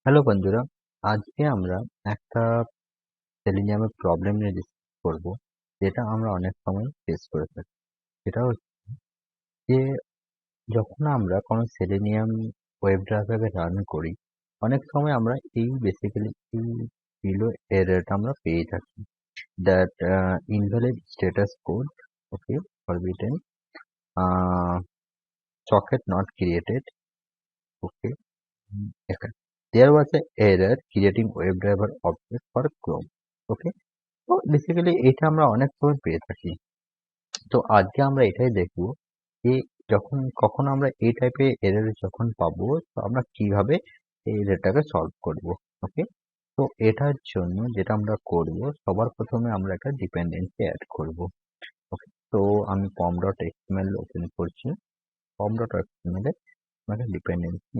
Hello বন্ধুরা, আজকে আমরা একটা সেলিনিয়ামের প্রবলেম নিয়ে ডিসকাস করব, যেটা আমরা অনেক সময় ফেস করে থাকি। সেটা হচ্ছে যে যখন আমরা কোনো সেলিনিয়াম ওয়েব ব্রাউজারে রান করি, অনেক সময় আমরা বেসিক্যালি এই বিলো এররটা আমরা পেয়ে থাকি, that invalid status code, okay, forbidden, socket not created, okay. Okay. There was a error creating WebDriver object for Chrome. Okay. তো বেসিক্যালি এটা আমরা অনেক সময় পেয়ে থাকি। তো আজকে আমরা এটাই দেখবো যে কখন আমরা এই টাইপের এরর যখন পাবো, তো আমরা কিভাবে এই এররটাকে সলভ করব। ওকে। তো এটার জন্য যেটা আমরা করব, সবার প্রথমে আমরা একটা ডিপেন্ডেন্সি অ্যাড করব। ওকে। তো আমি pom.xml ওপেন করছি। pom.xml এ আমরা ডিপেন্ডেন্সি,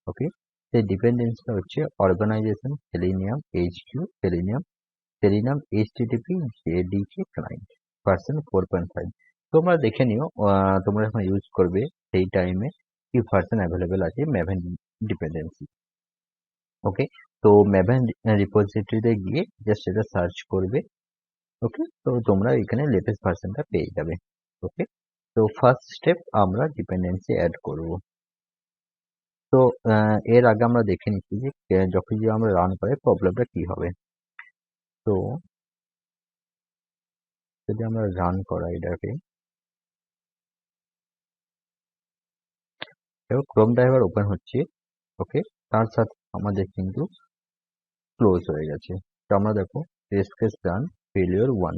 ওকে, সেই ডিপেন্ডেন্সিটা হচ্ছে organization selenium HQ selenium HTTP JDK client version 4.5। তোমরা দেখে নিও, তোমরা যখন ইউজ করবে সেই টাইমে কি ভার্সন অ্যাভেলেবেল আছে ম্যাভেন ডিপেন্ডেন্সি। ওকে। তো ম্যাভেন রিপোজিটরিতে গিয়ে জাস্ট এটা সার্চ করবে। ওকে। তো তোমরা এখানে লেটেস্ট ভার্সনটা পেয়ে যাবে। ওকে। তো ফার্স্ট স্টেপ আমরা ডিপেন্ডেন্সি অ্যাড করব। তো এর আগে আমরা দেখে নিচ্ছি যে যখন আমরা রান করে প্রবলেমটা কি হবে। তো যদি আমরা রান করাই এটাকে, ক্রোম ড্রাইভার ওপেন হচ্ছে। ওকে। তার সাথে আমাদের কিন্তু ক্লোজ হয়ে গেছে। তো আমরা দেখো test case run, failure 1।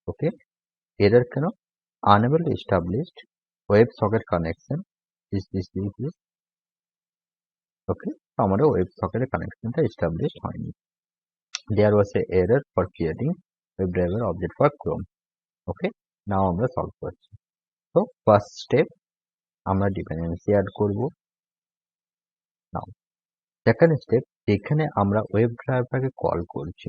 Okay. Error কেন? Unable established web socket connection this. Okay. তো আমাদের ওয়েব সকেটের কানেকশনটা এস্টাবলিশ হয়নি। There was a error for creating web driver object for Chrome. Okay. Now আমরা সলভ করছি। তো ফার্স্ট স্টেপ আমরা ডিপেন্ডেন্সি অ্যাড করব। নাও সেকেন্ড স্টেপ, এখানে আমরা ওয়েব ড্রাইভারকে কল করছি।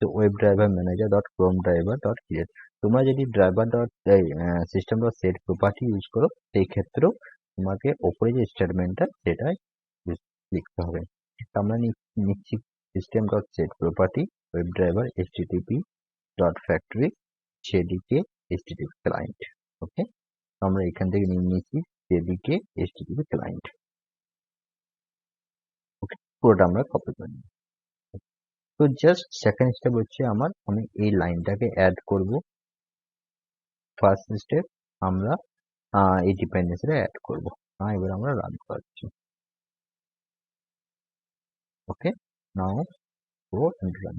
তো web driver manager dot Chrome driver dot create. তোমরা যদি driver dot system dot set property use করো, সেই ক্ষেত্রেও তোমাকে ওপরে যে স্টেটমেন্টটা সেটাই লিখতে হবে। আমরা নিচ্ছি system dot set property web driver HTTP dot factory JDK HTTP client. Okay. আমরা এখান থেকে নিয়ে নিয়েছি জেডিকে এইচটিটিপি ক্লায়েন্ট। ওকে। পুরোটা আমরা কপি করে নিই। তো জাস্ট সেকেন্ড স্টেপ হচ্ছে আমি এই লাইনটাকে অ্যাড করব। ফার্স্ট স্টেপ আমরা এই ডিপেন্ডেন্সিটা অ্যাড করব। এবার আমরা রান করছি। ওকে। নাও গো এন্ড রান।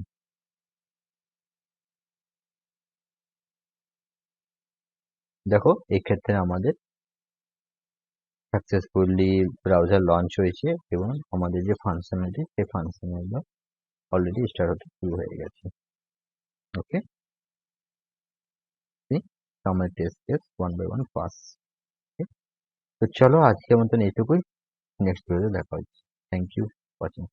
দেখো এক্ষেত্রে আমাদের সাকসেসফুলি ব্রাউজার লঞ্চ হয়েছে এবং আমাদের যে ফাংশনালিটি সেই ফাংশনালিটি অলরেডি স্টার্ট হতে শুরু হয়ে গেছে। ওকে। আমার টেস্ট কেস 1 বাই 1 পাস। তো চলো আজকের মতন এইটুকুই। নেক্সট ভিডিওতে দেখা হচ্ছে। Thank you watching.